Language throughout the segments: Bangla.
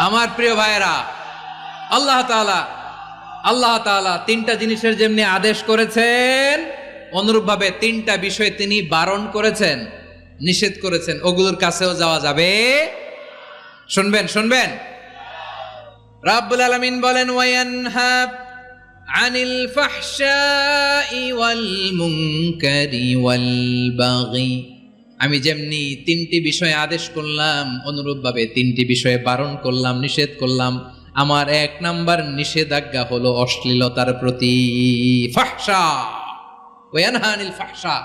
আমার প্রিয় ভাইয়েরা, আল্লাহ তাআলা তিনটা জিনিসের যেমনি আদেশ করেছেন, অনুরূপভাবে তিনটা বিষয় তিনি বারণ করেছেন, নিষেধ করেছেন। ওগুলোর কাছেও যাওয়া যাবে। শুনবেন। রাব্বুল আলামিন বলেন, ওয়ায়ানহা আনিল ফাহশাই ওয়াল মুনকারি ওয়াল বাগি। আমি যেমনি তিনটি বিষয়ে আদেশ করলাম, অনুরূপভাবে তিনটি বিষয়ে বারণ করলাম, নিষেধ করলাম। আমার 1 নাম্বার নিষেধাজ্ঞা হলো অশ্লীলতার প্রতি। ফাহশা, ওয়ায়ানহা আনিল ফাহশা,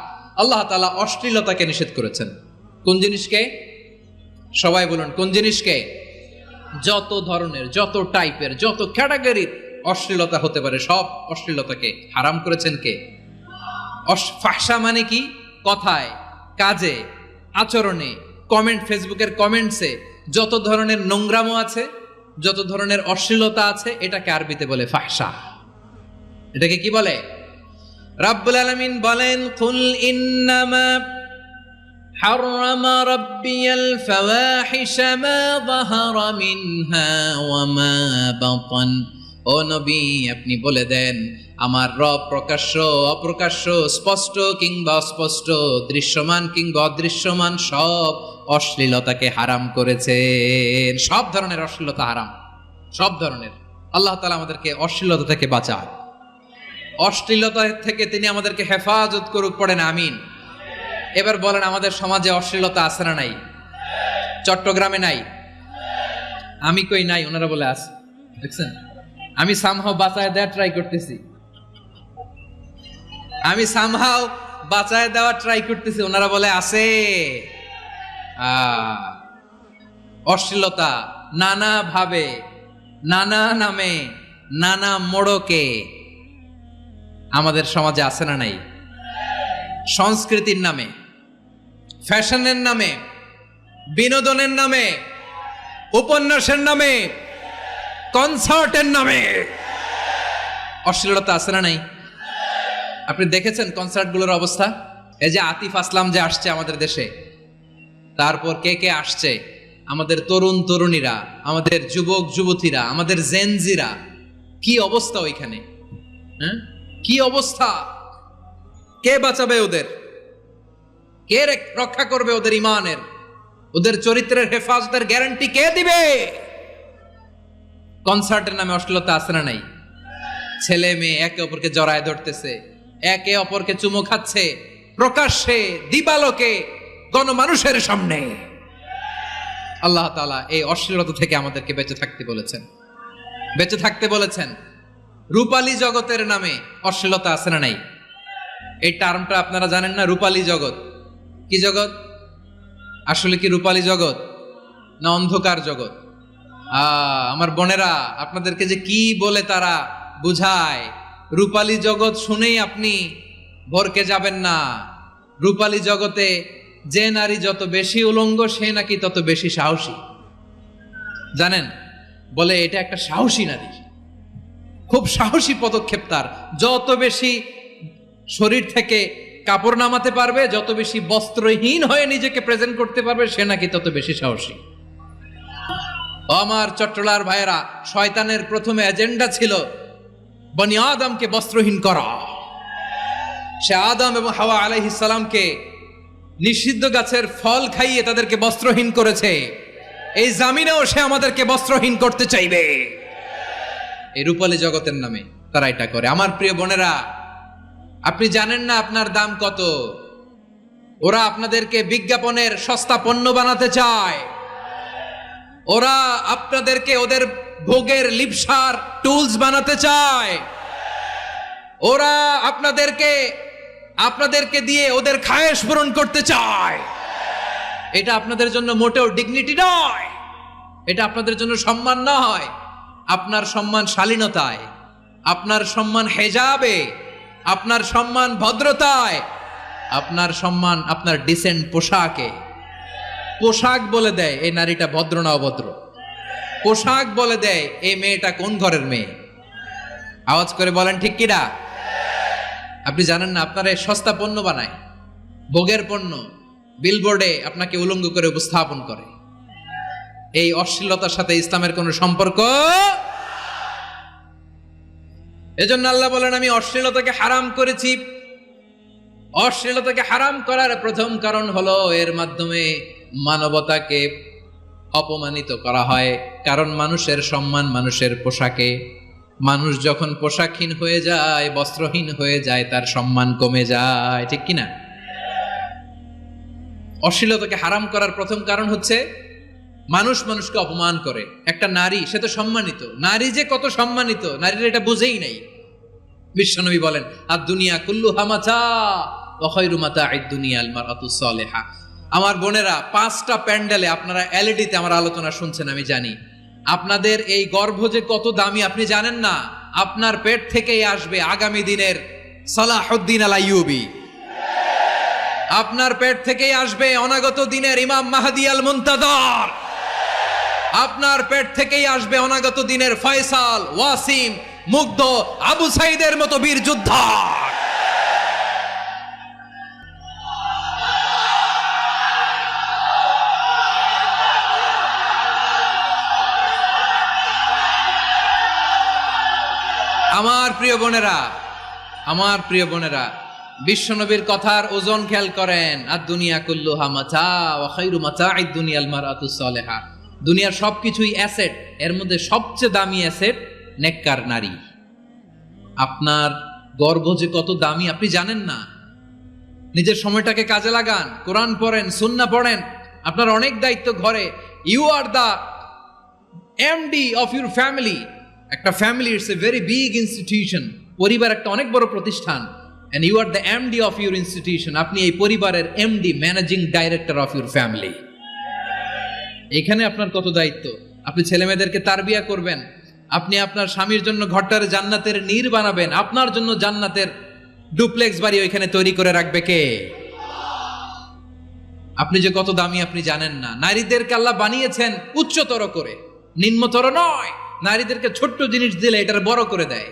আল্লাহ তাআলা অশ্লীলতাকে নিষেধ করেছেন। কোন জিনিসকে? সবাই বলুন, কোন জিনিসকে? যত ধরনের, যত টাইপের, যত ক্যাটাগরির অশ্লীলতা হতে পারে, সব অশ্লীলতাকে হারাম করেছেন কে? ফাহশা মানে কি? কথায়, কাজে, আচরণে, কমেন্ট, ফেসবুকের কমেন্টসে যত ধরনের নোংরামো আছে, যত ধরনের অশ্লীলতা আছে, এটাকে আরবিতে বলে ফাহশা। এটাকে কি বলে? রাব্বুল আলামিন বলেন, কুল ইন্নামা হাররামা রাব্বিয়াল ফাওয়াহিশা মা যাহারা মিনহা ওয়া মা বাতান। ও নবী, আপনি বলে দেন, আমার রব প্রকাশ্য, অপ্রকাশ্য, স্পষ্ট কিংবা অস্পষ্ট, দৃশ্যমান কিংবা অদৃশ্যমান সব অশ্লীলতাকে হারাম করেছেন। সব ধরনের অশ্লীলতা হারাম, সব ধরনের। আল্লাহ তাআলা আমাদেরকে অশ্লীলতা থেকে বাঁচান, অশ্লীলতা থেকে তিনি আমাদেরকে হেফাজত করুক। পড়েন আমিন। এবার বলেন, আমাদের সমাজে অশ্লীলতা আছে না নাই? চট্টগ্রামে নাই? আমি কই নাই, ওনারা বলে আছে। দেখছেন, আমি সামহাও বাঁচায় দেওয়া ট্রাই করতেছি, ওনারা বলে আছে। অশ্লীলতা নানা ভাবে, নানা নামে, নানা মোড়কে আমাদের সমাজে আছে না নাই? সংস্কৃতির নামে, ফ্যাশনের নামে, বিনোদনের নামে, উপন্যাসের নামে, কনসার্টের নামে অশ্লীলতা আছে না নাই? আপনি দেখেছেন কনসার্টগুলোর অবস্থা? এই যে আতিফ আসলাম যে আসছে আমাদের দেশে, তারপর কে আসছে, আমাদের তরুণ তরুণীরা, আমাদের যুবক যুবতীরা, আমাদের জেনজিরা, কি অবস্থা ওইখানে? হ্যাঁ, কি অবস্থা? কে বাঁচাবে ওদের? কে রক্ষা করবে ওদের ইমানের, ওদের চরিত্রের হেফাজতের গ্যারান্টি কে দিবে? কনসার্টের নামে অশ্লীলতা আছে না নাই? ছেলে মেয়ে একে অপরকে জড়ায় ধরতেছে, একে অপরকে চুমো খাচ্ছে, প্রকাশ্যে, দিবালোকে, গণমানুষের সামনে। আল্লাহ তাআলা এই অশ্লীলতা থেকে আমাদেরকে বেঁচে থাকতে বলেছেন। রূপালী জগতের নামে অশ্লীলতা আছে না নাই? এই টার্মটা আপনারা জানেন না? রূপালী জগৎ কি জগৎ? আসলে কি রূপালী জগৎ না অন্ধকার জগৎ? আমার বোনেরা, আপনাদেরকে যে কি বলে তারা বুঝায়, রূপালী জগৎ শুনেই আপনি ভরকে যাবেন না। রূপালী জগতে যে নারী যত বেশি উলঙ্গ, সে নাকি তত বেশি সাহসী। জানেন, বলে এটা একটা সাহসী নারী, খুব সাহসী পদক্ষেপ তার। যত বেশি শরীর থেকে কাপড় নামাতে পারবে, যত বেশি বস্ত্রহীন হয়ে নিজেকে প্রেজেন্ট করতে পারবে, সে নাকি তত বেশি সাহসী। আমার চট্টলার ভাইয়েরা, শয়তানের প্রথমে এজেন্ডা ছিল বনি আদমকে বস্ত্রহীন করা। সে আদম এবং হাওয়া আলাইহিস সালামকে নিষিদ্ধ গাছের ফল খাইয়ে তাদেরকে বস্ত্রহীন করেছে। এই জামিনেও সে আমাদেরকে বস্ত্রহীন করতে চাইবে। এই রূপালী জগতের নামে তারা এটা করে। আমার প্রিয় বোনেরা, আপনি জানেন না আপনার দাম কত? ওরা আপনাদেরকে বিজ্ঞাপনের সস্তা পণ্য বানাতে চায়। ওরা আপনাদেরকে ওদের ভোগের লিপসার টুলস বানাতে চায়। ওরা আপনাদেরকে দিয়ে ওদের খায়েশ পূরণ করতে চায়। এটা আপনাদের জন্য মোটেও ডিগনিটি নয়, এটা আপনাদের জন্য সম্মান নয়। আপনার সম্মান শালীনতায়, আপনার সম্মান হেজাবে, আপনার সম্মান ভদ্রতায়, আপনার সম্মান আপনার ডিসেন্ট পোশাকে। পোশাক বলে দেয় এই নারীটা ভদ্র না অভদ্র। পোশাক বলে দেয় এই মেয়েটা কোন ঘরের মেয়ে। আওয়াজ করে বলেন ঠিক কিনা? আপনি জানেন না, আপনারা সস্তা পণ্য বানায়, ভোগের পণ্য, বিলবোর্ডে আপনাকে উলঙ্গ করে উপস্থাপন করে। এই অশ্লীলতার সাথে ইসলামের কোনো সম্পর্ক। এজন্য আল্লাহ বলেন, আমি অশ্লীলতাকে হারাম করেছি। অশ্লীলতাকে হারাম করার প্রথম কারণ হলো এর মাধ্যমে মানবতাকে অপমানিত করা হয়। কারণ মানুষের সম্মান মানুষের পোশাকে। মানুষ যখন পোশাকহীন হয়ে যায়, বস্ত্রহীন হয়ে যায়, তার সম্মান কমে যায়, ঠিক কিনা? অশ্লীলতাকে হারাম করার প্রথম কারণ হচ্ছে মানুষ মানুষকে অপমান করে। একটা নারী, সে তো সম্মানিত, নারী যে কত সম্মানিত নারীর এটা বুঝেই নাই। বিশ্বনবী বলেন, আর দুনিয়া কুল্লুহা মাতা ওয়া খায়রু মাতা'আদ দুনিয়া আল মারআতুস সালিহা। আমার বোনেরা, 5টা প্যান্ডেলে আপনারা এলইডিতে আমার আলোচনা শুনছেন, আমি জানি। আপনাদের এই গর্ভ যে কত দামি আপনি জানেন না। আপনার পেট থেকেই আসবে আগামী দিনের সালাহুদ্দিন আল আইয়ুবী। আপনার পেট থেকেই আসবে অনাগত দিনের ইমাম মাহদী আল মুনতাজার। আপনার পেট থেকেই আসবে অনাগত দিনের ফয়সাল, ওয়াসিম, মুগ্ধ, আবু সাইদের মতো বীর যোদ্ধা। আমার প্রিয় বোনেরা, আমার প্রিয় বোনেরা, বিশ্বনবীর কথার ওজন খেয়াল করেন। আর দুনিয়া কুল্লুহা মাতা ওয়া খায়রু মাতা'আদ দুনিয়া আল মারআতুস সালিহা। দুনিয়ার সবকিছুই অ্যাসেট, এর মধ্যে সবচেয়ে দামি অ্যাসেট নেককার নারী। আপনার গর্ভ যে কত দামি আপনি জানেন না। নিজের সময়টাকে কাজে লাগান, কোরআন পড়েন, সুন্নাহ পড়েন। আপনার অনেক দায়িত্ব ঘরে। You are the MD of your family. একটা family it's a very big institution. পরিবার একটা অনেক বড় প্রতিষ্ঠান। and you are the MD of your institution. আপনি এই পরিবারের MD, managing director of your family. এখানে আপনার কত দায়িত্ব। আপনি ছেলে মেয়েদেরকে তারবিয়া করবেন। আপনি আপনার স্বামীর জন্য ঘরটার জান্নাতের নীর বানাবেন। আপনার জন্য জান্নাতের ডুপ্লেক্স বাড়ি ওইখানে তৈরি করে রাখবে কে? আপনি যে কত দামি আপনি জানেন না। নারীদেরকে আল্লাহ বানিয়েছেন উচ্চতর করে, নিম্নতর নয়। নারীদেরকে ছোট্ট জিনিস দিলে এটার বড় করে দেয়।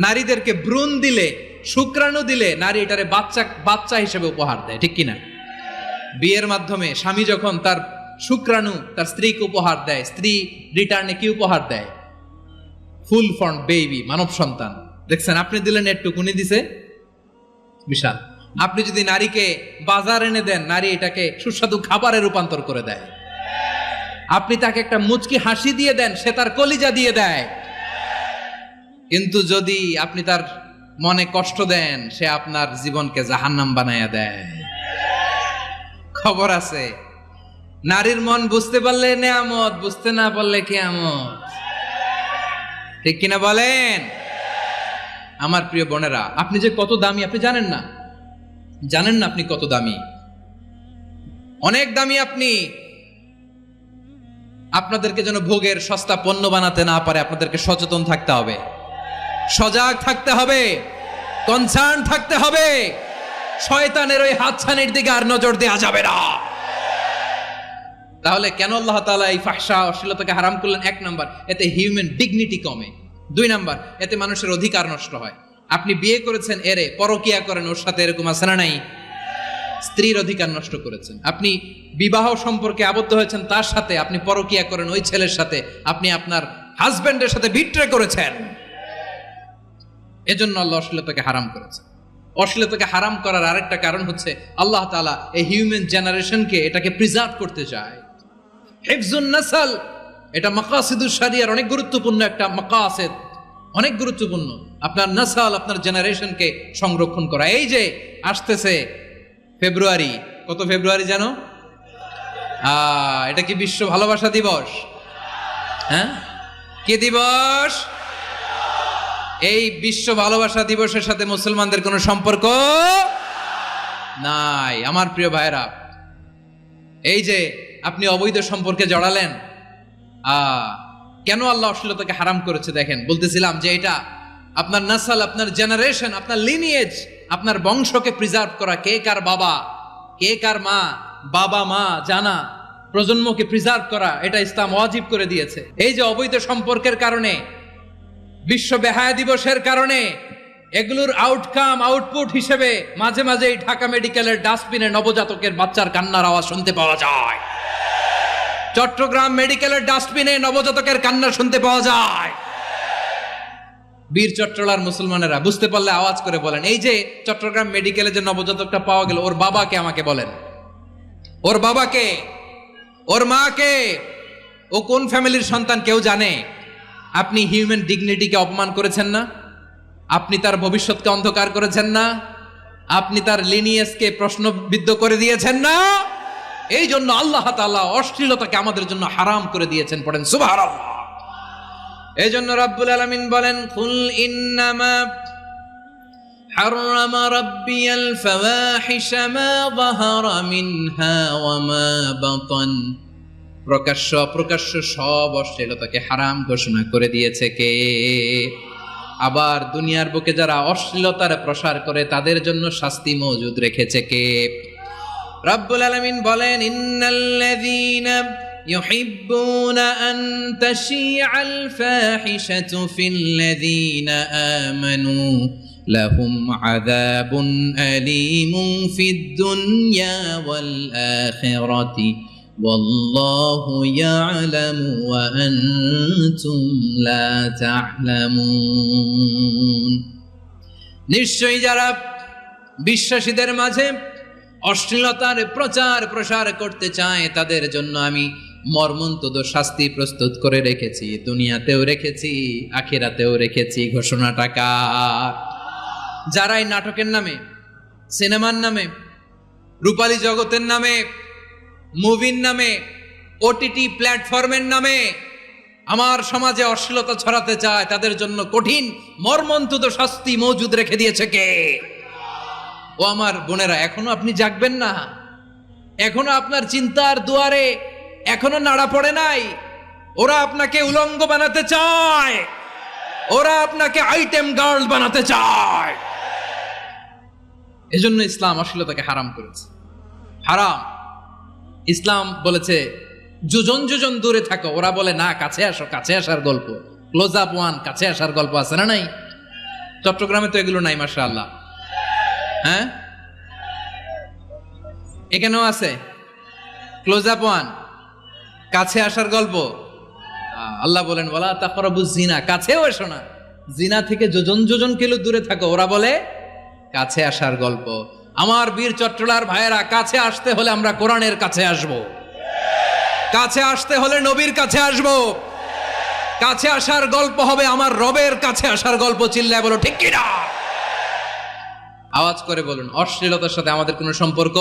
নারীদেরকে ভ্রূণ দিলে, শুক্রাণু দিলে নারী এটারে বাচ্চা হিসেবে উপহার দেয়, ঠিক কিনা? বিয়ের মাধ্যমে স্বামী যখন তার শুক্রাণু তার স্ত্রীকে উপহার দেয়, স্ত্রী রিটার্নে কি উপহার দেয়? ফুল ফর্ম বেবি, মানব সন্তান। দেখছেন, আপনি দিলেন একটুকুনি, দিছে বিশাল। আপনি যদি নারীকে বাজার এনে দেন, নারী এটাকে সুস্বাদু খাবারে রূপান্তর করে দেয়। আপনি তাকে একটা মুচকি হাসি দিয়ে দেন, সে তার কলিজা দিয়ে দেয়। কিন্তু যদি আপনি তার মনে কষ্ট দেন, সে আপনার জীবনকে জাহান্নাম বানায়া দেয়। খবর আছে, নারীর মন বুঝতে পারলে নেয়ামত, বুঝতে না পারলে কিয়ামত, ঠিক কিনা বলেন? আমার প্রিয় বোনেরা, আপনি যে কত দামি আপনি জানেন না। জানেন না আপনি কত দামি, অনেক দামি আপনি। আপনাদেরকে যেন ভোগের সস্তা পণ্য বানাতে না পারে, আপনাদেরকে সচেতন থাকতে হবে, সজাগ থাকতে হবে, কনসার্ন থাকতে হবে। শয়তানের ওই হাতছানির দিকে আর নজর দেওয়া যাবে না। তাহলে কেন আল্লাহ তাআলা এই ফাহশা অশ্লীলতাকে হারাম করলেন? 1 নাম্বার, এতে হিউম্যান ডিগনিটি কমে। 2 নাম্বার, এতে মানুষের অধিকার নষ্ট হয়। আপনি বিয়ে করেছেন, এরে পরকিয়া করেন, ওর সাথে এরকম আছে না নাই? স্ত্রীর অধিকার নষ্ট করেছেন। আপনি বিবাহ সম্পর্কে আবদ্ধ হয়েছেন, তার সাথে আপনি পরকিয়া করেন, ওই ছেলের সাথে আপনি আপনার হাজবেন্ডের সাথে বিট্রে করেছেন। এজন্য আল্লাহ অশ্লীলতাকে হারাম করেছে। অশ্লীলতাকে হারাম করার আরেকটা কারণ হচ্ছে আল্লাহ তাআলা এই হিউম্যান জেনারেশনকে এটাকে প্রিজার্ভ করতে চায়। হিফজুন নাসল, এটা মাকাসিদুশ শরিয়ার অনেক গুরুত্বপূর্ণ একটা মাকাসিদ, অনেক গুরুত্বপূর্ণ। আপনার নাসল, আপনার জেনারেশনকে সংরক্ষণ করা। এই যে আসতেছে ফেব্রুয়ারি, কত ফেব্রুয়ারি জানো? এটা কি বিশ্ব ভালোবাসা দিবস? হ্যাঁ, কি দিবস? এই বিশ্ব ভালোবাসা দিবসের সাথে মুসলমানদের কোনো সম্পর্ক নাই। আমার প্রিয় ভাইরা, এই যে আপনি অবৈধ সম্পর্কে জড়ালেন, কেন আল্লাহ অশ্লীলতাকে হারাম করেছে দেখেন। বলতেছিলাম যে এটা আপনার নাসল, আপনার জেনারেশন, আপনার লিনিয়েজ, আপনার বংশকে প্রিজার্ভ করা। কে কার বাবা, কে কার মা, বাবা মা জানা, প্রজন্মকে প্রিজার্ভ করা, এটা ইসলাম ওয়াজিব করে দিয়েছে। এই যে অবৈধ সম্পর্কের কারণে, বিশ্ব বেহায়া দিবসের কারণে, এগুলোর আউটকাম, আউটপুট হিসেবে মাঝে মাঝে ঢাকা মেডিকেলের ডাস্টবিনে নবজাতকের বাচ্চার কান্নার আওয়াজ শুনতে পাওয়া যায়। চট্টগ্রাম মেডিকেলের ডাস্টবিনে নবজাতকের কান্না শুনতে পাওয়া যায়। বীর চট্টলার মুসলমানেরা বুঝতে পারলে আওয়াজ করে বলেন, এই যে চট্টগ্রাম মেডিকেলে যে নবজাতকটা পাওয়া গেল, ওর বাবাকে আমাকে বলেন, ওর বাবাকে, ওর মাকে, ও কোন ফ্যামিলির সন্তান কেউ জানে? আপনি হিউম্যান ডিগনিটিকে অপমান করেছেন না? আপনি তার ভবিষ্যৎকে অন্ধকার করেছেন না? আপনি তার লিনিয়েজকে প্রশ্নবিদ্ধ করে দিয়েছেন না? এই জন্য আল্লাহ তাআলা অশ্লীলতাকে আমাদের জন্য হারাম করে দিয়েছেন। পড়েন সুবহানাল্লাহ। এই জন্য রাব্বুল আলামিন বলেন, কুল ইন্নামা হাররামা রাব্বিয়াল ফাওয়াহিশা মা যাহারা মিনহা ওয়া মা বাতান। প্রকাশ্য অপ্রকাশ্য সব অশ্লীলতাকে হারাম ঘোষণা করে দিয়েছে কে? আবার দুনিয়ার বুকে যারা অশ্লীলতার প্রসার করে তাদের জন্য শাস্তি মজুদ রেখেছে কে? রাব্বুল আলামিন বলেন, ইন্নাল্লাযীনা ইউহিব্বুনা আন তাশিআল ফাহিশাতু ফিল্লাযীনা আমানু লাহুম আযাবুন আলীমুন ফিদ দুনিয়া ওয়াল আখিরাতি ওয়াল্লাহু ইয়ালামু ওয়া আনতুম লা তা'লামুন। নিশ্চয়ই যারা বিশ্বাসীদের মাঝে অশ্লীলতার প্রচার প্রসার করতে চায় তাদের জন্য আমি মর্মন্তুদ শাস্তি প্রস্তুত করে রেখেছি, দুনিয়াতেও রেখেছি, আখিরাতেও রেখেছি। ঘোষণাটা কার? যারাই নাটকের নামে, সিনেমার নামে, রূপালী জগতের নামে, মুভির নামে, ওটিটি প্ল্যাটফর্মের নামে আমার সমাজে অশ্লীলতা ছড়াতে চায় তাদের জন্য কঠিন মর্মন্তুদ শাস্তি মজুদ রেখে দিয়েছে কে? ও আমার বোনেরা, এখনো আপনি জাগবেন না? এখনো আপনার চিন্তার দুয়ারে এখনো নাড়া পড়ে নাই? ওরা আপনাকে উলঙ্গ বানাতে চায়, ওরা আপনাকে আইটেম গার্ল বানাতে চায়। এজন্য ইসলাম অশ্লীলতাকে হারাম করেছে। হারাম। ইসলাম বলেছে যোজন যোজন দূরে থাকো, ওরা বলে না কাছে আসো, কাছে আসার গল্প, ক্লোজ আপ ওয়ান, কাছে আসার গল্প আছে না নাই? চট্টগ্রামে তো এগুলো নাই মাশাআল্লাহ। হ্যাঁ, এখানেও আছে ক্লোজ আপ ওয়ান, কাছে আসার গল্প। আল্লাহ বলেন ওয়ালা তাকরাবুজ জিনা, কাছেও এসো না, জিনা থেকে যোজন যোজন কিলো দূরে থাকো, ওরা বলে কাছে আসার গল্প। আমার বীর চট্টলার ভাইয়েরা, কাছে আসতে হলে আমরা কোরআনের কাছে আসব, কাছে আসতে হলে নবীর কাছে আসব, কাছে আসার গল্প হবে আমার রবের কাছে আসার গল্প। চিল্লায় বলো ঠিক কিনা? আওয়াজ করে বলুন, অশ্লীলতার সাথে আমাদের কোনো সম্পর্ক?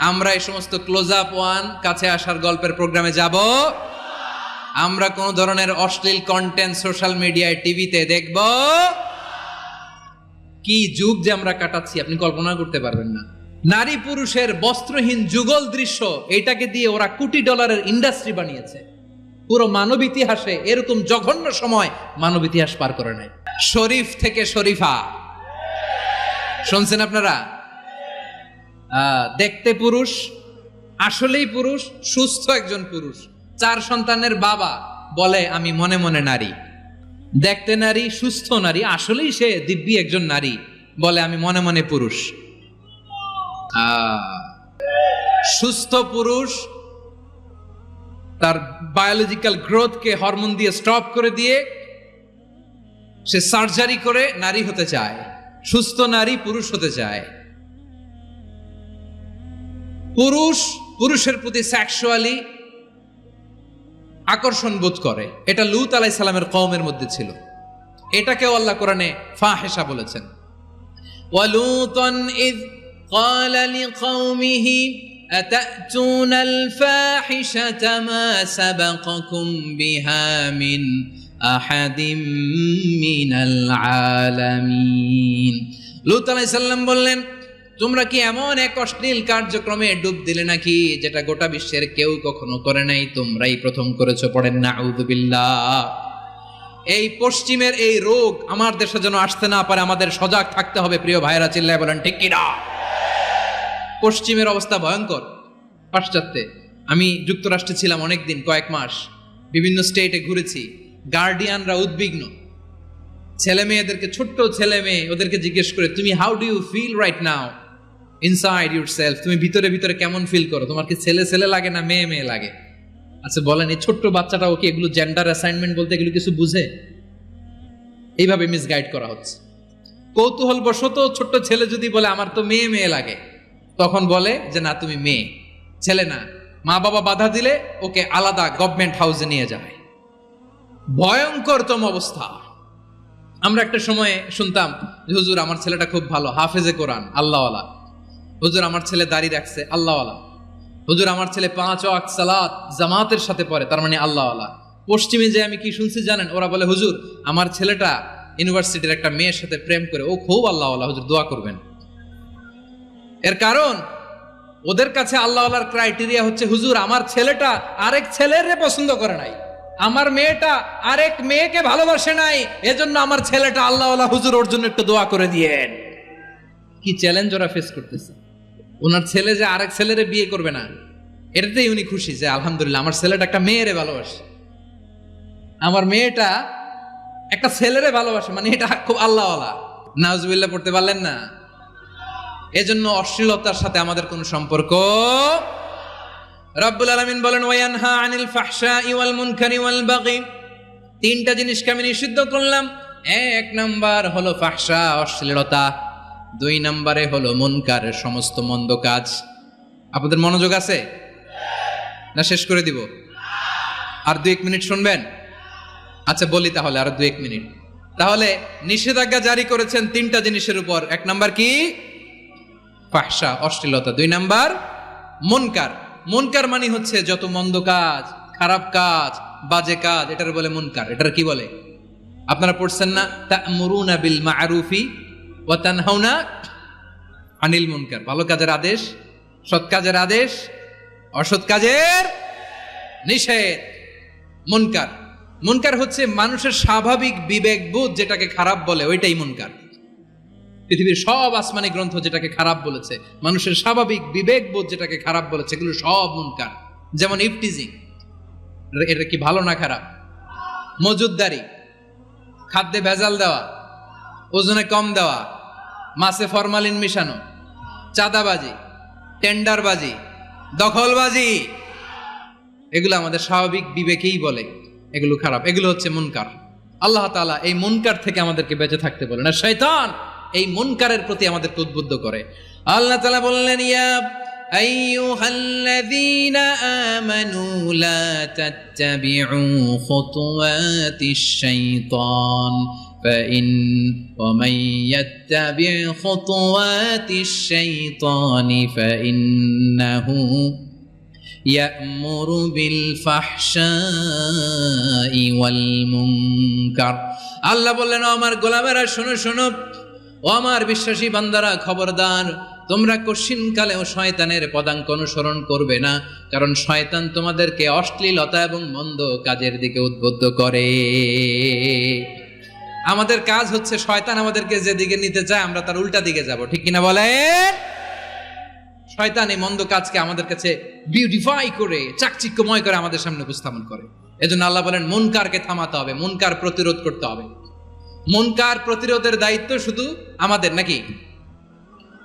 আমরা এই সমস্ত ক্লোজ আপ ওয়ান, কাছে আসার গল্পের প্রোগ্রামে যাব? আমরা কোন ধরনের অশ্লীল কন্টেন্ট সোশ্যাল মিডিয়ায়, টিভিতে দেখব? কি যুগ যে আমরা কাটাচ্ছি আপনি কল্পনা করতে পারবেন না। নারী পুরুষের বস্ত্রহীন যুগল দৃশ্য, এটাকে দিয়ে ওরা কোটি ডলারের ইন্ডাস্ট্রি বানিয়েছে। পুরো মানব ইতিহাসে এরকম জঘন্য সময় মানব ইতিহাস পার করে নাই। শরীফ থেকে শরীফা শুনছেন আপনারা? দেখতে পুরুষ, আসলেই পুরুষ, সুস্থ একজন পুরুষ, 4 সন্তানের বাবা, বলে আমি মনে মনে নারী। দেখতে নারী, সুস্থ নারী, আসলেই সে দিব্যি একজন নারী, বলে আমি মনে মনে পুরুষ। সুস্থ পুরুষ তার বায়োলজিক্যাল গ্রোথকে হরমোন দিয়ে স্টপ করে দিয়ে সে সার্জারি করে নারী হতে চায়। সুস্থ নারী পুরুষ হতে চায়। পুরুষ পুরুষের প্রতি সেক্সুয়ালি আকর্ষণ বোধ করে। এটা লূত আলাইহিস সালামের কওমের মধ্যে ছিল। এটাকেও আল্লাহ কোরআনে ফাহিশা বলেছেন। ওয়ালুতান ইয ক্বালা লিকওমিহি আতাতুনাল ফাহিশাতা মা সাবাকাকুম বিহা মিন আহাদিম মিনাল আলামিন। লূত আলাইহিস সালাম বললেন, তোমরা কি এমন এক অশ্লীল কার্যক্রমে ডুব দিলে নাকি যেটা গোটা বিশ্বের কেউ কখনো করে নাই, তোমরাই প্রথম করেছো। পড়েন নাউযুবিল্লাহ। এই পশ্চিমের এই রোগ আমার দেশে যেন আসতে না পারে, আমাদের সজাগ থাকতে হবে। প্রিয় ভাইরা, চিল্লায় বলেন ঠিক কিনা? পশ্চিমের অবস্থা ভয়ঙ্কর। পাশ্চাত্যে আমি যুক্তরাষ্ট্রে ছিলাম অনেকদিন, কয়েক মাস, বিভিন্ন স্টেটে ঘুরেছি। গার্ডিয়ানরা উদ্বিগ্ন, ছেলে মেয়েদেরকে, ছোট্ট ছেলে মেয়ে, ওদেরকে জিজ্ঞেস করে তুমি how do you feel right now, inside yourself, তুমি ভিতরে ভিতরে কেমন ফিল করো? তোমার কি ছেলে ছেলে লাগে না মেয়ে মেয়ে লাগে? আচ্ছা বলেন, এই ছোট্ট বাচ্চাটাও কি এগুলো জেন্ডার অ্যাসাইনমেন্ট বলতে এগুলো কিছু বুঝে? এইভাবে মিসগাইড করা হচ্ছে। কৌতূহল বশত ছোট্ট ছেলে যদি বলে আমার তো মেয়ে মেয়ে লাগে, তখন বলে যে না তুমি মেয়ে, ছেলে না। মা বাবা বাধা দিলে ওকে আলাদা গভর্নমেন্ট হাউসে নিয়ে যায়। ভয়ঙ্করতম অবস্থা। আমরা একটা সময়ে শুনতাম যে হুজুর আমার ছেলেটা খুব ভালো, হাফেজে কোরআন, আল্লাহওয়ালা। হুজুর আমার ছেলে দাড়ি রাখছে, আল্লাহওয়ালা। হুজুর আমার ছেলে 5 ওয়াক্ত সালাত জামাতের সাথে পড়ে, তার মানে আল্লাহওয়ালা। পশ্চিমে যে আমি কি শুনছি জানেন? ওরা বলে হুজুর আমার ছেলেটা ইউনিভার্সিটির একটা মেয়ের সাথে প্রেম করে, ও খুব আল্লাহওয়ালা, হুজুর দোয়া করবেন। এর কারণ ওদের কাছে আল্লাহওয়ালার ক্রাইটেরিয়া হচ্ছে হুজুর আমার ছেলেটা আরেক ছেলের পছন্দ করে নাই, আমার মেয়েটা আরেক মেয়েকে ভালোবাসে নাই, এজন্য আমার ছেলেটা আল্লাহওয়ালা, হুজুর ওর জন্য একটু দোয়া করে দিয়েন। কি চ্যালেঞ্জ ওরা ফেস করতেছে। ওনার ছেলে যে আরেক ছেলেরে বিয়ে করবে না, এটাতেই উনি খুশি যে আলহামদুলিল্লাহ আমার ছেলেটা একটা মেয়েরে ভালোবাসে, আমার মেয়েটা একটা ছেলেরে ভালোবাসে, মানে এটা খুব আল্লাহওয়ালা। নাউজুবিল্লাহ পড়তে পারলেন না? এজন্য অশ্লীলতার সাথে আমাদের কোনো সম্পর্ক। রব্বুল আলামিন বলেন ওয়ায়ানহা আনিল ফাহশাই ওয়াল মুনকারি ওয়াল বাগি, তিনটা জিনিসকে আমি নিষিদ্ধ করলাম। এক নাম্বার হলো ফাহশা, অশ্লীলতা। 2 নম্বরে হলো মুনকার, সমস্ত মন্দ কাজ। আপনাদের মনোযোগ আছে না? শেষ করে দিব? আর 2-1 মিনিট শুনবেন? আচ্ছা বলি তাহলে, আর 2-1 মিনিট। তাহলে নিষেধাজ্ঞা জারি করেছেন 3টা জিনিসের উপর। 1 নাম্বার কি? ফাহশা, অশ্লীলতা। 2 নাম্বার মুনকার। মুনকার মানে হচ্ছে যত মন্দ কাজ, খারাপ কাজ, বাজে কাজ, এটার বলে মুনকার। এটার কি বলে? আপনারা পড়ছেন না তা'মুরুনা বিল মা'রুফি ওয়া তানহাউনা আনিল মুনকার। ভালো কাজের আদেশ, সৎ কাজের আদেশ, অসৎ কাজের নিষেধ। মুনকার, মুনকার হচ্ছে মানুষের স্বাভাবিক বিবেকবোধ যেটাকে খারাপ বলে, ওইটাই মুনকার। পৃথিবীর সব আসমানি গ্রন্থ যেটাকে খারাপ বলেছে, মানুষের স্বাভাবিক বিবেকবোধ যেটাকে খারাপ বলেছে, এগুলো সব মুনকার। যেমন ইফটিজিং, এটা কি ভালো না খারাপ? মজুদদারি, খাদ্যে ভেজাল দেওয়া, ওজনে কম দেওয়া, মাছে ফরমালিন মিশানো, চাঁদাবাজি, টেন্ডারবাজি, দখলবাজি, এগুলো আমাদের স্বাভাবিক বিবেকেই বলে এগুলো খারাপ, এগুলো হচ্ছে মুনকার। আল্লাহ তাআলা এই মুনকার থেকে আমাদেরকে বেঁচে থাকতে বলেন, আর শয়তান এই মুনকারের প্রতি আমাদেরকে উদ্বুদ্ধ করে। আল্লাহ তাআলা বললেন ইয়া আইয়ুহাল্লাযীনা আমানু লা তাত্তাবিউ খুতুওয়াতিশ শাইতান ومن يتبع خطوات الشيطان فإنه يأمر بالفحشاء والمنكر। আল্লাহ বললেন ও আমার গোলামেরা শোনো শোনো, ও আমার বিশ্বাসী বান্দারা খবরদার, তোমরা কশিনকালেও শয়তানের পদাঙ্ক অনুসরণ করবে না, কারণ শয়তান তোমাদেরকে অশ্লীলতা এবং মন্দ কাজের দিকে উদ্বুদ্ধ করে। আমাদের কাজ হচ্ছে শয়তান আমাদেরকে যেদিকে নিতে চায় আমরা তার উল্টা দিকে যাব, ঠিক কিনা বলেন? শয়তান এই মন্দ কাজকে আমাদের কাছে বিউটিফাই করে, চাকচিক্যময় করে আমাদের সামনে উপস্থাপন করে। এজন্য আল্লাহ বলেন মুনকারকে থামাতে হবে, মুনকার প্রতিরোধ করতে হবে। মুনকার প্রতিরোধের দায়িত্ব শুধু আমাদের নাকি?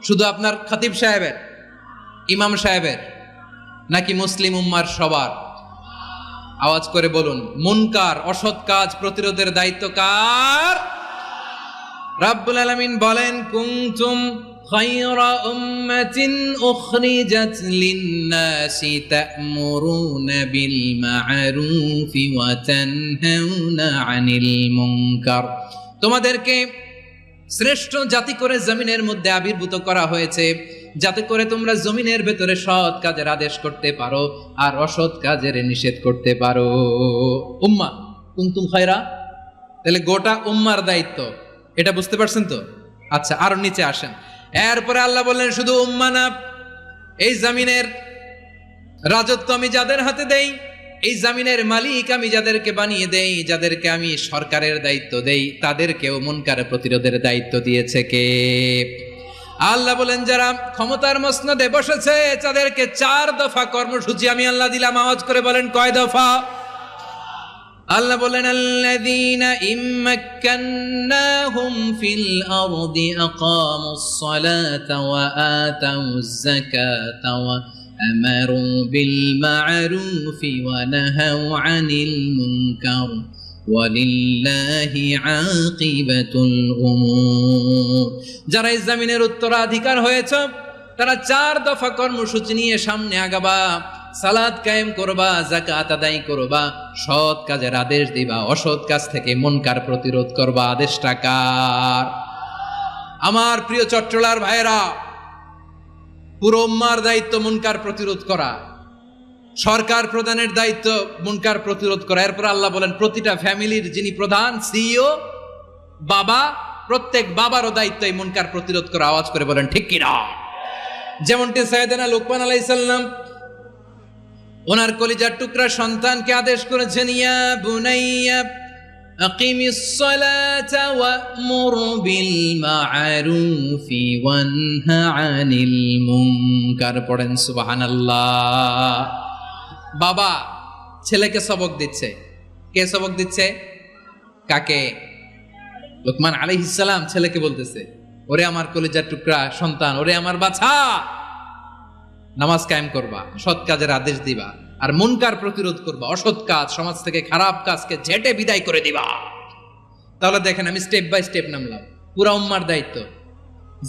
শুধু আপনার খতিব সাহেবের, ইমাম সাহেবের, নাকি মুসলিম উম্মার সবার? আওয়াজ করে বলুন, মুনকার অসৎ কাজ প্রতিরোধের দায়িত্ব কার? রাব্বুল আলামিন বলেন কুনতুম খায়রা উম্মাতিন উখরিজাত লিন-নাসি তা'মুরুনা বিল মা'রুফি ওয়া তানহাউনা আনিল মুনকার। তোমাদেরকে শ্রেষ্ঠ জাতি করে জমিনের মধ্যে আবির্ভূত করা হয়েছে, যাতে করে তোমরা জমিনের ভেতরে সৎ কাজের আদেশ করতে পারো আর অসৎ কাজের নিষেধ করতে পারো। উম্মা কুনতুম খায়রা, তাহলে গোটা উম্মার দায়িত্ব, এটা বুঝতে পারছেন তো? আচ্ছা আরো নিচে আসেন। এরপরে আল্লাহ বললেন শুধু উম্মা না, এই জমিনের রাজত্ব আমি যাদের হাতে দেই, এই জমিনের মালিক আমি যাদেরকে বানিয়ে দেই, যাদেরকে আমি সরকারের দায়িত্ব দেই, তাদেরকেও মুনকার প্রতিরোধের দায়িত্ব দিয়েছে কে? আল্লাহ বলেন যারা ক্ষমতার মসনদে বসেছে তাদেরকে 4 দফা কর্মসূচি আমি আল্লাহ দিলাম। আওয়াজ করে বলেন কয় দফা? আল্লাহ বলেন আল্লাযীনা ইম্মাক্কান্নাহুম ফিল আরদি আকামুস সালাতা ওয়া আতাউজ যাকাতা ওয়া আমারু বিল মা'রুফি ওয়া নাহাউ আনিল মুনকার ওয়ালিল্লাহি আকিবাতুল উমুর। যারা এই জমিনের উত্তরাধিকার হয়েছে তারা 4 দফা কর্মসূচি নিয়ে সামনে আগাবা। সালাত কায়েম করবা, যাকাত আদায় করবা, সৎ কাজের আদেশ দিবা, অসৎ কাজ থেকে মুনকার প্রতিরোধ করবা। আদেশটা কার? আমার প্রিয় চট্টলার ভাইরা, পুরো উম্মার দায়িত্ব মুনকার প্রতিরোধ করা, সরকার প্রধানের দায়িত্ব মুনকার প্রতিরোধ করা। এরপর আল্লাহ বলেন প্রতিটা ফ্যামিলির যিনি প্রধান সিইও বাবা, প্রত্যেক বাবারও দায়িত্ব এই মুনকার প্রতিরোধ করা। আওয়াজ করে বলেন ঠিক কিনা? যেমনটি সাইয়েদনা লুকমান আলাইহিস সালাম ওনার কলিজার টুকরা সন্তানকে আদেশ করেছেন, ইয়া বুনাইয়া আকিমিস সালাতা ওয়া'মুর বিল মা'রুফি ওয়ানহা আনিল মুনকার। পড়েন সুবহানাল্লাহ। বাবা ছেলেকে সবক দিচ্ছে। কে সবক দিচ্ছে? কাকে? লুকমান আলাইহিস সালাম ছেলেকে বলতেছে, ওরে আমার কলিজার টুকরা সন্তান, ওরে আমার বাছা, নামাজ কায়েম করবা, সৎ কাজের আদেশ দিবা, আর মুনকার প্রতিরোধ করবা, অসৎ কাজ সমাজ থেকে খারাপ কাজকে ঝেঁটে বিদায় করে দিবা। তাহলে দেখেন আমি স্টেপ বাই স্টেপ নামলাম। পুরা উম্মার দায়িত্ব,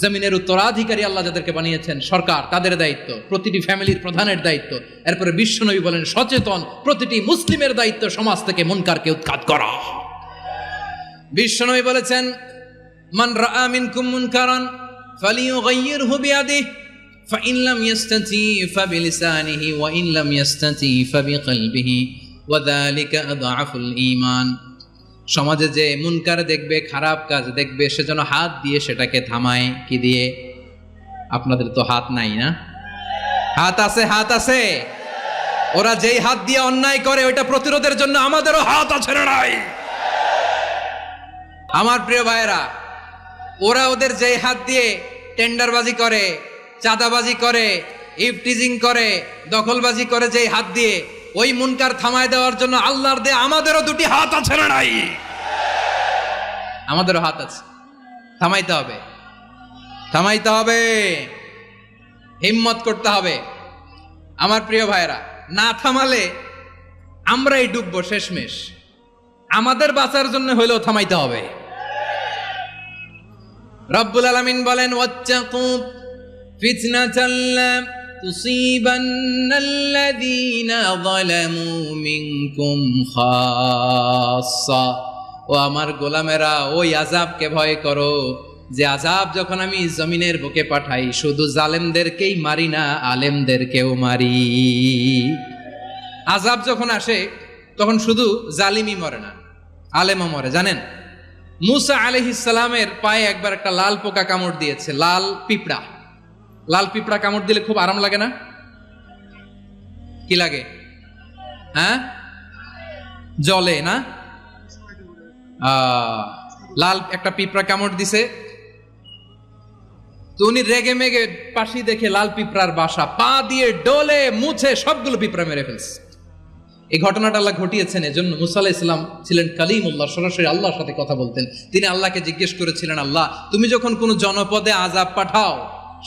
জমিনের উত্তরাধিকারী আল্লাহ যাদেরকে বানিয়েছেন সরকার, তাদের দায়িত্ব, প্রতিটি ফ্যামিলির প্রধানের দায়িত্ব। এরপরে বিশ্বনবী বলেন সচেতন প্রতিটি মুসলিমের দায়িত্ব সমাজ থেকে মুনকারকে উৎখাত করা। বিশ্বনবী বলেছেন, মান রাআ মিনকুম মুনকারান ফালিয়ুগাইয়িরহু বিয়াদিহি فإن لم يستطع فبلسانه وإن لم يستطع فبقلبه وذلك أضعف الإيمان। সমাজে যে মুনকার দেখবে, খারাপ কাজ দেখবে, সেজন্য হাত দিয়ে সেটাকে থামায়। কি দিয়ে? আপনাদের তো হাত নাই না? হাত আছে, হাত আছে। ওরা যেই হাত দিয়ে অন্যায় করে ওইটা প্রতিরোধের জন্য আমাদেরও হাত আছে না নাই? আমার প্রিয় ভাইরা, ওরা ওদের যেই হাত দিয়ে টেন্ডারবাজি করে, চাঁদাবাজি করে, ইফটিজিং করে, দখলবাজি করে, যেই হাত দিয়ে, ওই মুনকার থামায় দেওয়ার জন্য আল্লাহর দে আমাদেরও দুটি হাত আছে না নাই? আমাদেরও হাত আছে। থামাইতে হবে, থামাইতে হবে, হিম্মত করতে হবে। আমার প্রিয় ভাইরা, না থামালে আমরাই ডুববো শেষমেশ। আমাদের বাঁচার জন্য হইলেও থামাইতে হবে। রব্বুল আলামিন বলেন, ওয়াত্তাকু ফিতনাতাল লা তুসিবান্নাল্লাযীনা যালামু মিনকুম খাসসা। ও আমার গোলামেরা, ওই আযাবকে ভয় করো যে আযাব যখন আমি জমিনের বুকে পাঠাই শুধু জালেমদেরকেই মারি না, আলেমদেরকেও মারি। আযাব যখন আসে তখন শুধু জালিমই মরে না, আলেমও মরে। জানেন, মুসা আলাইহিস সালামের পায়ে একবার একটা লাল পোকা কামড় দিয়েছে, লাল পিঁপড়া। লাল পিঁপড়া কামড় দিলে খুব আরাম লাগে না? কি লাগে? হ্যাঁ, জলে না? লাল একটা পিঁপড়া কামড় দিছে, তো উনি রেগে মেগে পাশি দেখে লাল পিঁপড়ার বাসা, পা দিয়ে ডলে মুছে সবগুলো পিঁপড়া মেরে ফেলছে। এই ঘটনাটা আল্লাহ ঘটিয়েছেন এজন্য মুসা আলাইহিস সালাম ছিলেন কালিমুল্লাহ, সরাসরি আল্লাহর সাথে কথা বলতেন। তিনি আল্লাহকে জিজ্ঞেস করেছিলেন, আল্লাহ তুমি যখন কোনো জনপদে আযাব পাঠাও,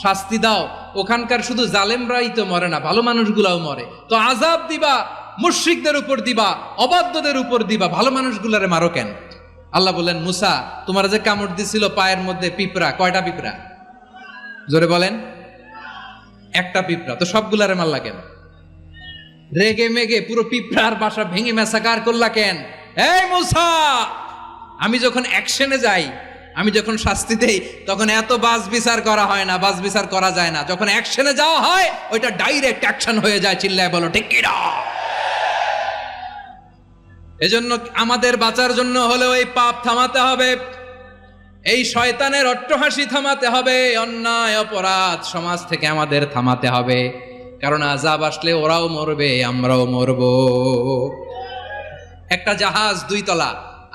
শাস্তি দাও, ওখানকার শুধু জালেমরাই তো মরে না, ভালো মানুষগুলাও মরে, তো আযাব দিবা মুশরিকদের উপর দিবা, অবাধ্যদের উপর দিবা, ভালো মানুষগুলারে মারো কেন? আল্লাহ বললেন, মুসা তোমার যে কামড় দিছিল পায়ের মধ্যে পিঁপড়া, কয়টা পিঁপড়া? জোরে বলেন। একটা পিঁপড়া, তো সবগুলারে মারলা কেন? রেগে মেগে পুরো পিঁপড়ার বাসা ভেঙে মেসাকার করলা কেন? এই মুসা, আমি যখন অ্যাকশনে যাই, আমি যখন শাস্তি দেই, তখন এত বাস বিচার করা হয় না, বাস বিচার করা যায় না। যখন অ্যাকশনে যাওয়া হয় ওইটা ডাইরেক্ট অ্যাকশন হয়ে যায়। চিল্লায় বলো ঠিক কি না? এজন্য আমাদের বাঁচার জন্য হলেও এই পাপ থামাতে হবে, এই শয়তানের অট্টহাসি থামাতে হবে, অন্যায় অপরাধ সমাজ থেকে আমাদের থামাতে হবে। কারণ আযাব আসলে ওরাও মরবে, আমরাও মরব। একটা জাহাজ 2 তলা,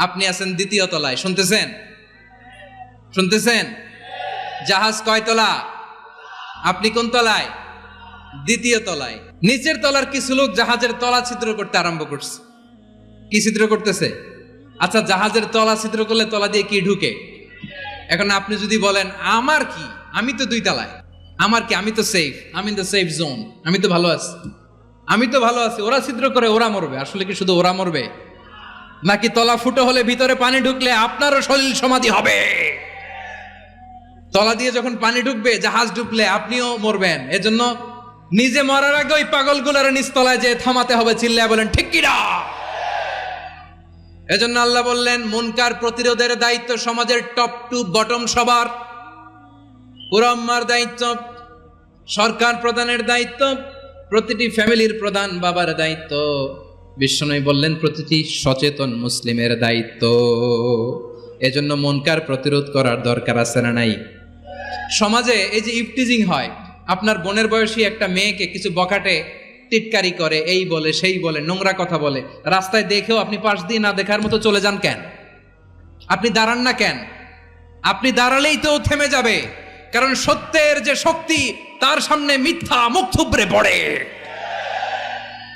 আপনি আছেন 2য় তলায়, শুনতেছেন? শুনতেছেন? জাহাজ কয় তলা? আপনি কোন তলায়? 2য় তলায়। নিচের তলার কিছু লোক জাহাজের তলা ছিদ্র করতে আরম্ভ করছে। কি ছিদ্র করতেছে? আচ্ছা, জাহাজের তলা ছিদ্র করলে তলা দিয়ে কি ঢুকে? এখন আপনি যদি বলেন আমার কি, আমি তো 2 তলায়, আমার কি, আমি তো সেফ, আমি ইন দ্য সেফ জোন, আমি তো ভালো আছি, আমি তো ভালো আছি, ওরা ছিদ্র করে ওরা মরবে। আসলে কি শুধু ওরা মরবে, নাকি তলা ফুটো হলে ভিতরে পানি ঢুকলে আপনারও শরীর সমাধি হবে? তলা দিয়ে যখন পানি ঢুকবে, জাহাজ ঢুকলে আপনিও মরবেন। এজন্য নিজে মরার আগে ওই পাগলগুলোর নিচতলায় যে থামাতে হবে, চিল্লায় বলেন ঠিক কিনা? এজন্য আল্লাহ বললেন মুনকার প্রতিরোধের দায়িত্ব সমাজের টপ টু বটম সবার। পুরম্মার দায়িত্ব, সরকার প্রধানের দায়িত্ব, প্রতিটি ফ্যামিলির প্রধান বাবার দায়িত্ব, বিশ্বনবী বললেন প্রতিটি সচেতন মুসলিমের দায়িত্ব। এজন্য মুনকার প্রতিরোধ করার দরকার আছে না নাই? সমাজে এই যে ইফটিজিং হয়, আপনার বোনের বয়সী একটা মেয়েকে কিছু বখাটে টিটকারি করে, এই বলে সেই বলে, নোংরা কথা বলে, রাস্তায় দেখেও আপনি পাশ দিয়ে না দেখার মতো চলে যান কেন? আপনি দাঁড়ান না কেন? আপনি দাঁড়ালেই তো থেমে যাবে, কারণ সত্যের যে শক্তি তার সামনে মিথ্যা মুখ থুবড়ে পড়ে।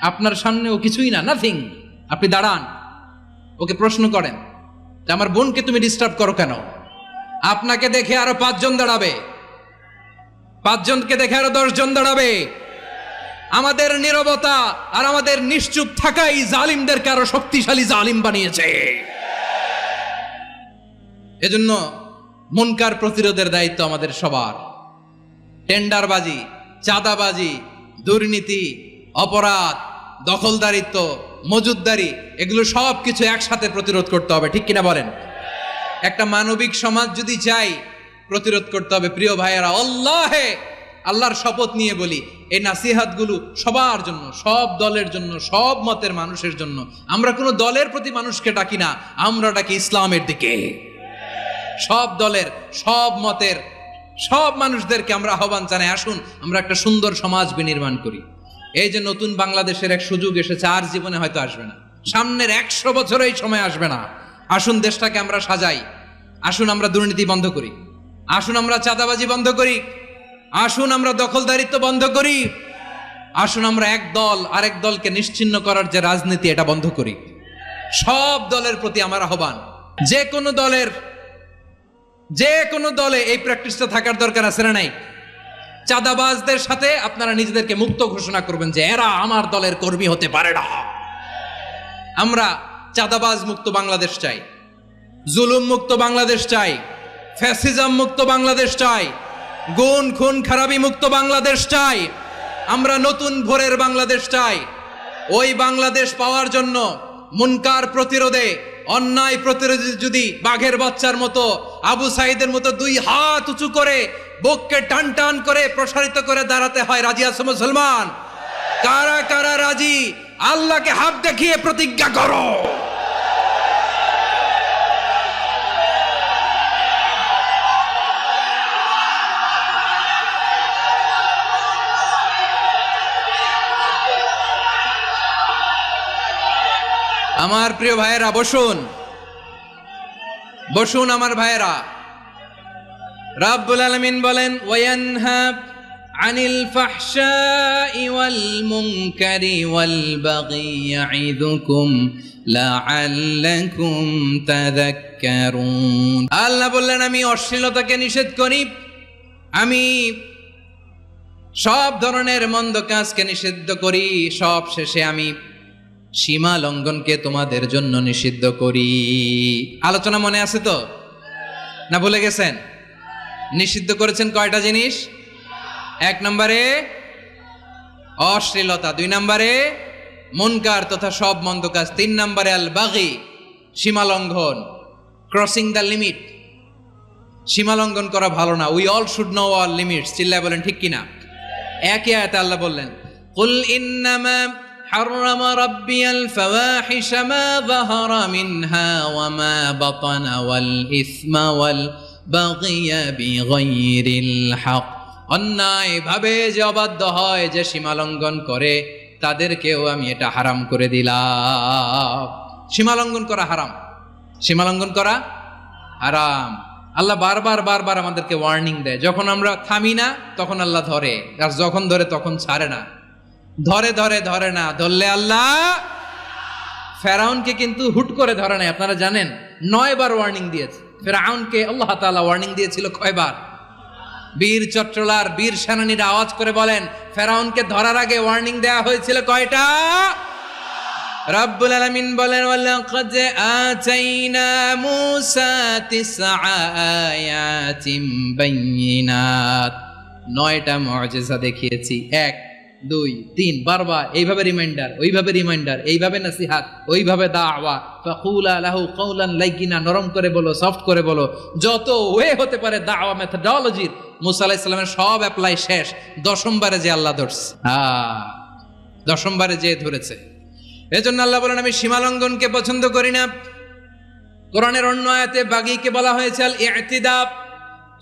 আপনার সামনে ও কিছুই না, নাথিং। আপনি দাঁড়ান, ওকে প্রশ্ন করেন যে আমার বোনকে তুমি ডিস্টার্ব করো কেন? আপনাকে দেখে আরো 5 জন দাঁড়াবে, 5 জনকে দেখে আরো 10 জন দাঁড়াবে। আমাদের নীরবতা আর আমাদের নিশ্চুপ থাকাই জালিমদেরকে আরো শক্তিশালী জালিম বানিয়েছে। এজন্য মুনকার প্রতিরোধের দায়িত্ব আমাদের সবার। টেন্ডারবাজি, চাঁদাবাজি, দুর্নীতি, অপরাধ, দখলদারিত্ব, মজুদদারি, এগুলো সব কিছু একসাথে প্রতিরোধ করতে হবে, ঠিক কিনা বলেন? একটা মানবিক সমাজ যদি চাই, প্রতিরোধ করতে হবে। প্রিয় ভাইয়েরা, আল্লাহর শপথ নিয়ে বলি, এই নাসিহাতগুলো সবার জন্য, সব দলের জন্য, সব মতের মানুষের জন্য। আমরা কোনো দলের প্রতি মানুষকে ডাকি না, আমরা ডাকি ইসলামের দিকে। সব দলের, সব মতের, সব মানুষদেরকে আমরা আহ্বান জানাই, আসুন আমরা একটা সুন্দর সমাজ বিনির্মাণ করি। এই যে নতুন বাংলাদেশের এক সুযোগ এসেছে, আর জীবনে হয়তো আসবে না, সামনের 100 বছর এই সময় আসবে না। আসুন দেশটাকে আমরা সাজাই, আসুন আমরা দুর্নীতি বন্ধ করি, আসুন আমরা চাঁদাবাজি বন্ধ করি, আসুন আমরা দখলদারিত্ব বন্ধ করি, আসুন আমরা এক দল আরেক দলকে নিশ্চিহ্ন করার যে রাজনীতি, এটা বন্ধ করি। সব দলের প্রতি আমার আহ্বান, যে কোনো দলে এই প্র্যাকটিসটা থাকার দরকার আছে না নাই? চাঁদাবাজদের সাথে আপনারা নিজেদেরকে মুক্ত ঘোষণা করবেন যে এরা আমার দলের কর্মী হতে পারে না। আমরা চাঁদাবাজ মুক্ত বাংলাদেশ চাই, জুলুম মুক্ত বাংলাদেশ চাই, ফ্যাসিজম মুক্ত বাংলাদেশ চাই, গুণ খুন খারাপি মুক্ত বাংলাদেশ চাই। আমরা নতুন ভোরের বাংলাদেশ চাই। ওই বাংলাদেশ পাওয়ার জন্য মুনকার প্রতিরোধে, অন্যায় প্রতিরোধে যদি বাঘের বাচ্চার মতো, আবু সাইদের মতো 2 হাত উঁচু করে, বুককে টান টান করে প্রসারিত করে দাঁড়াতে হয়, রাজি আছো মুসলমান? কারা কারা রাজি? আল্লাহকে হাত দেখিয়ে প্রতিজ্ঞা করো। আমার প্রিয় ভাইয়েরা, বসুন বসুন আমার ভাইয়েরা। রাব্বুল আলামিন বলেন ওয়ায়ানহা আনিল ফাহশাই ওয়াল মুনকারি ওয়াল বাগি ইয়াইদুকুম লাআল্লাকুম তাযাক্কারুন। আল্লাহ বললেন আমি অশ্লীলতাকে নিষেধ করি, আমি সব ধরনের মন্দ কাজকে নিষিদ্ধ করি, সব শেষে আমি সীমা লঙ্ঘনকে তোমাদের জন্য নিষিদ্ধ করি। আলোচনা মনে আছে তো, না ভুলে গেছেন? নিষিদ্ধ করেছেন কয়টা জিনিস? 1 নম্বরে অশ্লীলতা, 2 নম্বরে মুনকার তথা সব মন্দ কাজ, 3 নম্বরে আল বাগি, সীমা লঙ্ঘন, ক্রসিং দ্য লিমিট। সীমা লঙ্ঘন করা ভালো না। We all should know our limits. চিল্লায় বলেন ঠিক কিনা? একই আয়াতে আল্লাহ বললেন কুল ইন্নামা حرم ربي الفواحش ما ظهر منها وما بطن والإثم والبغي بغير الحق। অন্যায় ভাবে যে অবাধ্য হয়, যে সীমা লঙ্ঘন করে, তাদেরকেও আমি এটা হারাম করে দিলাম। সীমা লঙ্ঘন করা হারাম, সীমা লঙ্ঘন করা হারাম। আল্লাহ বারবার আমাদেরকে ওয়ার্নিং দেয়। যখন আমরা থামি না তখন আল্লাহ ধরে, আর যখন ধরে তখন ছাড়ে না। ধরে না, ধরলে আল্লাহ ফেরাউনকে কিন্তু হুট করে ধরে নাই, আপনারা জানেন 9 বার ওয়ার্নিং দিয়েছে। ফেরাউনকে আল্লাহ তাআলা ওয়ার্নিং দিয়েছিল কয়বার? বীর চট্টলার বীর সেনানীরা আওয়াজ করে বলেন, ফেরাউনকে ধরার আগে ওয়ার্নিং দেয়া হয়েছিল কয়টা? রব্বুল আলামিন বলেন, ওয়ালাকাদ আতাইনা মূসা 9 আয়াতিন বাইয়িনাত, 9টা মুআজিজা দেখিয়েছি। 1 2 3 বারবার এইভাবে রিমাইন্ডার, ওইভাবে রিমাইন্ডার, এইভাবে নসিহাত, ওইভাবে দাওয়া। ফাকুলা লাহু কাওলান লাইয়িনা, নরম করে বলো, সফট করে বলো, যত ওয়ে হতে পারে দাওয়া মেথডোলজির মূসা আলাইহিস সালামের সব অ্যাপ্লাই শেষ। 10ম বারে যে আল্লাহ ধরছে, 10ম বারে যে ধরেছে। এজন্য আল্লাহ বলেন, আমি সীমালঙ্ঘনকে পছন্দ করি না। কোরআনের অন্য আয়াতে বাগীকে বলা হয়েছে আল ইতিদা,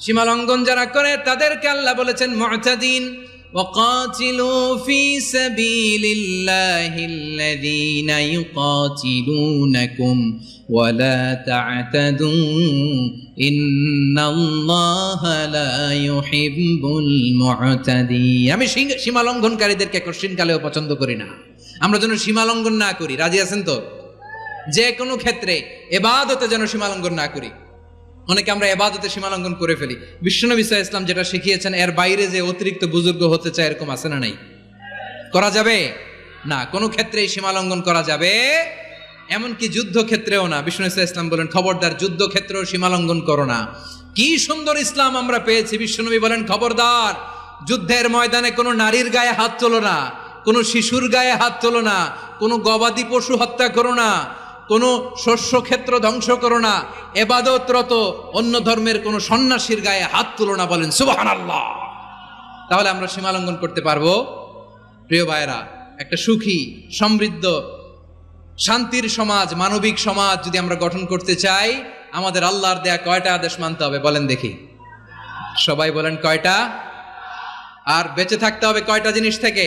সীমালঙ্ঘন যারা করে তাদেরকে আল্লাহ বলেছেন মুতাদিন। ওয়াকাতিলু ফি সাবিলিল্লাহিল্লাযীনা ইউকাতিলুনাকুম ওয়ালা তা'তাদু ইন্নাল্লাহা লা ইউহিব্বুল মুতাদিন। আমি সীমালঙ্ঘনকারীদেরকে কোশ্চিনকালেও পছন্দ করি না। আমরা যেন সীমালঙ্ঘন না করি, রাজি আছেন তো? যে কোনো ক্ষেত্রে ইবাদতে যেন সীমালঙ্ঘন না করি। অনেকে আমরা ইবাদতে সীমালঙ্ঘন করে ফেলি। বিশ্বনবী সাল্লাল্লাহু আলাইহি ওয়াসাল্লাম যেটা শিখিয়েছেন এর বাইরে যে অতিরিক্ত বুজুর্গ হতে চায়, এরকম আছে না নাই? করা যাবে না, কোনো ক্ষেত্রেই সীমালঙ্ঘন করা যাবে, এমনকি যুদ্ধক্ষেত্রেও না। বিশ্বনবী সাল্লাল্লাহু আলাইহি ওয়াসাল্লাম বলেন, খবরদার যুদ্ধক্ষেত্রেও সীমালঙ্ঘন করো না। কি সুন্দর ইসলাম আমরা পেয়েছি। বিশ্বনবী বলেন, খবরদার যুদ্ধের ময়দানে কোনো নারীর গায়ে হাত তোলো না, কোনো শিশুর গায়ে হাত তোলো না, কোনো গবাদি পশু হত্যা করো না, কোনো শস্য ক্ষেত্র ধ্বংস করো না, ইবাদতরত অন্য ধর্মের কোনো সন্ন্যাসীর গায়ে হাত তুলো না। বলেন সুবহানাল্লাহ। তাহলে আমরা সীমালঙ্ঘন করতে পারবো? প্রিয় ভাইরা, একটা সুখী, সমৃদ্ধ, শান্তির সমাজ, মানবিক সমাজ যদি আমরা গঠন করতে চাই, আমাদের আল্লাহর দেয়া কয়টা আদেশ মানতে হবে বলেন দেখি? সবাই বলেন কয়টা? আর বেঁচে থাকতে হবে কয়টা জিনিস থেকে?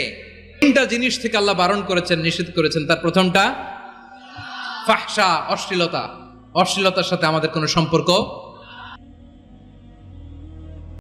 3টা জিনিস থেকে আল্লাহ বারণ করেছেন, নিষেধ করেছেন। তার প্রথমটা ফাহশা, অশ্লীলতা। অশ্লীলতার সাথে আমাদের কোনো সম্পর্ক